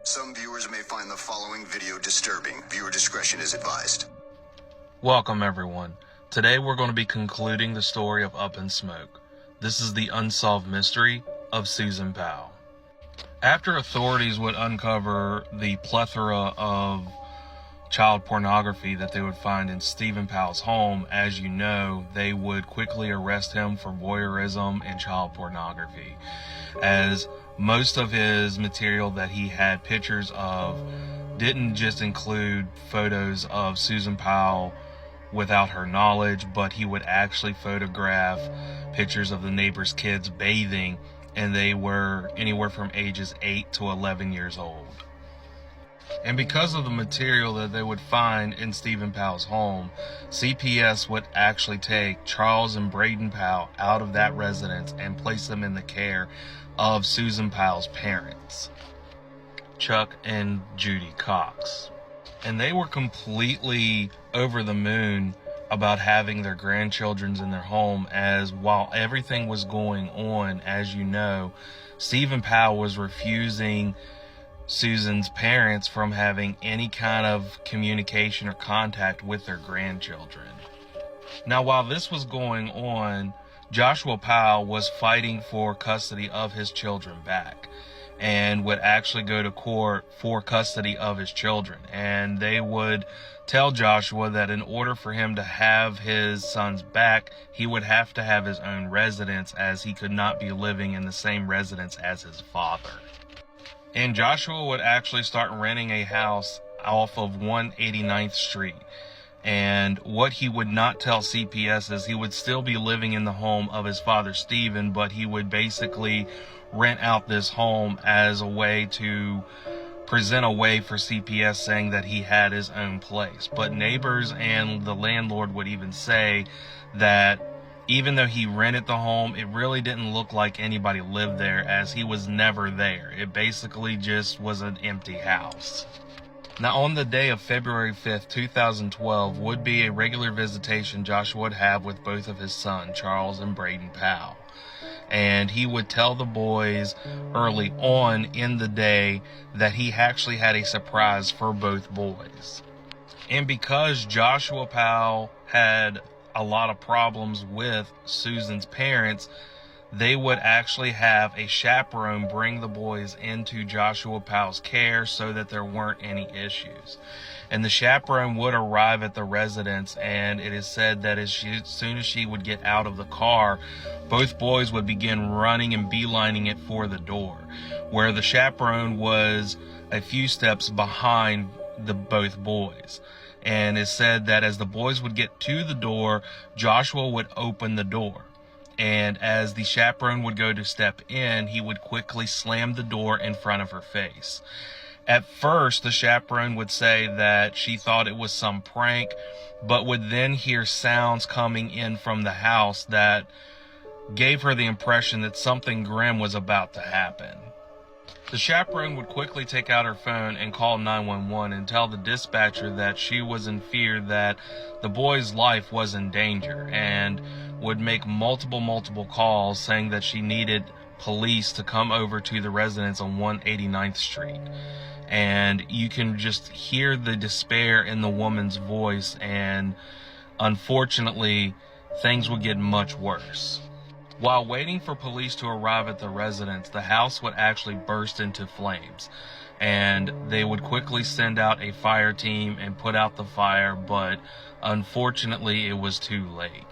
Some viewers may find the following video disturbing. Viewer discretion is advised. Welcome everyone. Today we're going to be concluding the story of Up in Smoke. This is the unsolved mystery of Susan Powell. After authorities would uncover the plethora of child pornography that they would find in Stephen Powell's home, as you know, they would quickly arrest him for voyeurism and child pornography, as most of his material that he had pictures of didn't just include photos of Susan Powell without her knowledge, but he would actually photograph pictures of the neighbors' kids bathing, and they were anywhere from ages 8 to 11 years old. And because of the material that they would find in Stephen Powell's home, CPS would actually take Charles and Braden Powell out of that residence and place them in the care of Susan Powell's parents, Chuck and Judy Cox. And they were completely over the moon about having their grandchildren in their home, as while everything was going on, as you know, Stephen Powell was refusing Susan's parents from having any kind of communication or contact with their grandchildren. Now, while this was going on, Joshua Powell was fighting for custody of his children back, and would actually go to court for custody of his children. And they would tell Joshua that in order for him to have his sons back, he would have to have his own residence, as he could not be living in the same residence as his father. And Joshua would actually start renting a house off of 189th Street. And what he would not tell CPS is he would still be living in the home of his father, Stephen, but he would basically rent out this home as a way to present a way for CPS, saying that he had his own place. But neighbors and the landlord would even say that even though he rented the home, it really didn't look like anybody lived there, as he was never there. It basically just was an empty house. Now, on the day of February 5th, 2012, would be a regular visitation Joshua would have with both of his sons, Charles and Braden Powell. And he would tell the boys early on in the day that he actually had a surprise for both boys. And because Joshua Powell had a lot of problems with Susan's parents, they would actually have a chaperone bring the boys into Joshua Powell's care so that there weren't any issues. And the chaperone would arrive at the residence, and it is said that as soon as she would get out of the car, both boys would begin running and beelining it for the door, where the chaperone was a few steps behind both boys. And it said that as the boys would get to the door, Joshua would open the door. And as the chaperone would go to step in, he would quickly slam the door in front of her face. At first, the chaperone would say that she thought it was some prank, but would then hear sounds coming in from the house that gave her the impression that something grim was about to happen. The chaperone would quickly take out her phone and call 911 and tell the dispatcher that she was in fear that the boy's life was in danger, and would make multiple calls saying that she needed police to come over to the residence on 189th Street. And you can just hear the despair in the woman's voice, and unfortunately, things would get much worse. While waiting for police to arrive at the residence, the house would actually burst into flames, and they would quickly send out a fire team and put out the fire, but unfortunately it was too late.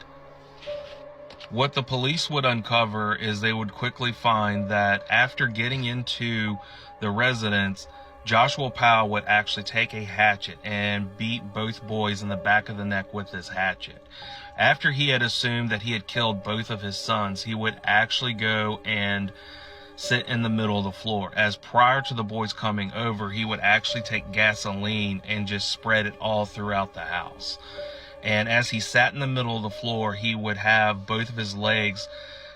What the police would uncover is they would quickly find that after getting into the residence, Joshua Powell would actually take a hatchet and beat both boys in the back of the neck with this hatchet. After he had assumed that he had killed both of his sons, he would actually go and sit in the middle of the floor, as prior to the boys coming over, he would actually take gasoline and just spread it all throughout the house. And as he sat in the middle of the floor, he would have both of his legs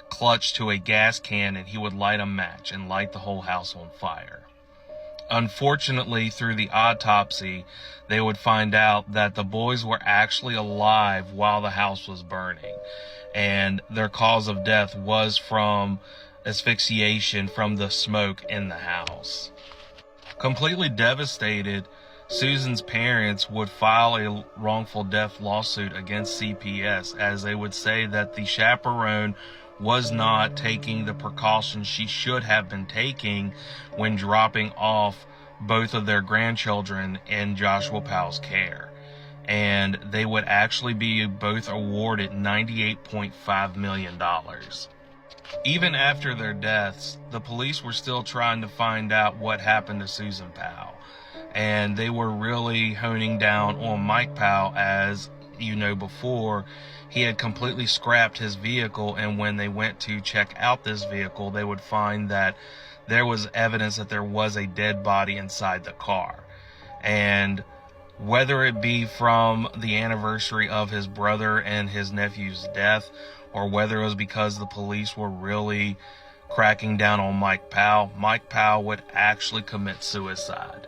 clutched to a gas can, and he would light a match and light the whole house on fire. Unfortunately, through the autopsy, they would find out that the boys were actually alive while the house was burning, and their cause of death was from asphyxiation from the smoke in the house. Completely devastated, Susan's parents would file a wrongful death lawsuit against CPS, as they would say that the chaperone was not taking the precautions she should have been taking when dropping off both of their grandchildren in Joshua Powell's care. And they would actually be both awarded $98.5 million. Even after their deaths, the police were still trying to find out what happened to Susan Powell. And they were really honing down on Mike Powell, as you know before, he had completely scrapped his vehicle, and when they went to check out this vehicle, they would find that there was evidence that there was a dead body inside the car. And whether it be from the anniversary of his brother and his nephew's death, or whether it was because the police were really cracking down on Mike Powell would actually commit suicide.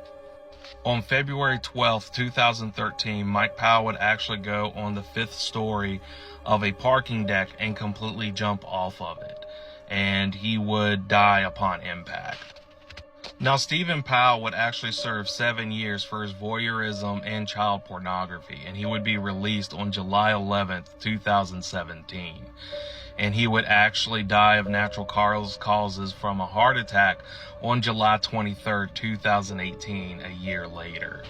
On February 12th, 2013, Mike Powell would actually go on the 5th story of a parking deck and completely jump off of it, and he would die upon impact. Now, Stephen Powell would actually serve 7 years for his voyeurism and child pornography, and he would be released on July 11th, 2017. And he would actually die of natural causes from a heart attack on July 23rd, 2018, a year later.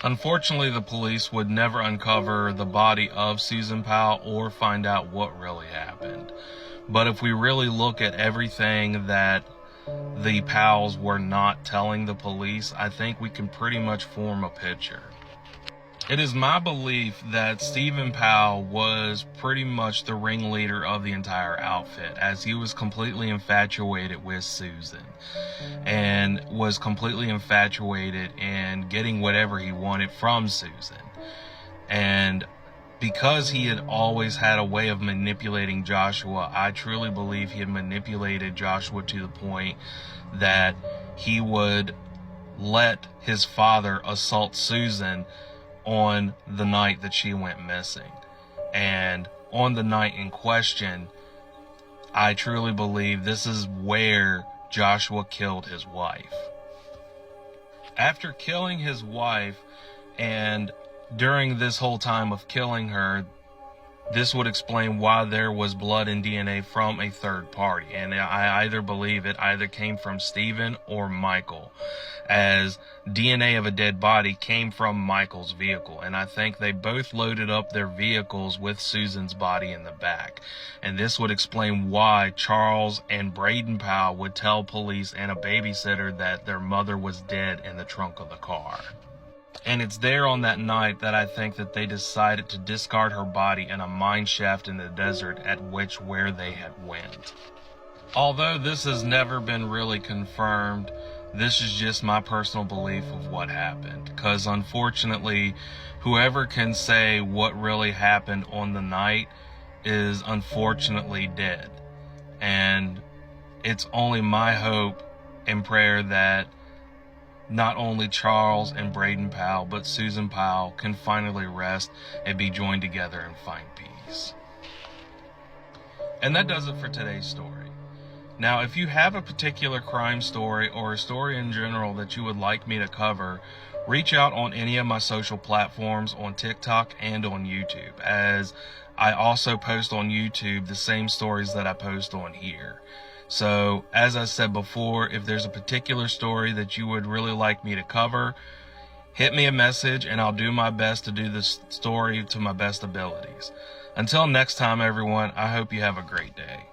Unfortunately, the police would never uncover the body of Susan Powell or find out what really happened. But if we really look at everything that the Powells were not telling the police, I think we can pretty much form a picture. It is my belief that Stephen Powell was pretty much the ringleader of the entire outfit, as he was completely infatuated with Susan and was completely infatuated in getting whatever he wanted from Susan. And because he had always had a way of manipulating Joshua, I truly believe he had manipulated Joshua to the point that he would let his father assault Susan on the night that she went missing. And on the night in question, I truly believe this is where Joshua killed his wife. After killing his wife, and during this whole time of killing her, this would explain why there was blood and DNA from a third party. And I either believe it either came from Stephen or Michael, as DNA of a dead body came from Michael's vehicle. And I think they both loaded up their vehicles with Susan's body in the back. And this would explain why Charles and Braden Powell would tell police and a babysitter that their mother was dead in the trunk of the car. And it's there on that night that I think that they decided to discard her body in a mine shaft in the desert where they had went. Although this has never been really confirmed, this is just my personal belief of what happened. Because unfortunately, whoever can say what really happened on the night is unfortunately dead. And it's only my hope and prayer that not only Charles and Braden Powell, but Susan Powell can finally rest and be joined together and find peace. And that does it for today's story. Now, if you have a particular crime story or a story in general that you would like me to cover, reach out on any of my social platforms on TikTok and on YouTube, as I also post on YouTube the same stories that I post on here. So, as I said before, if there's a particular story that you would really like me to cover, hit me a message and I'll do my best to do this story to my best abilities. Until next time, everyone, I hope you have a great day.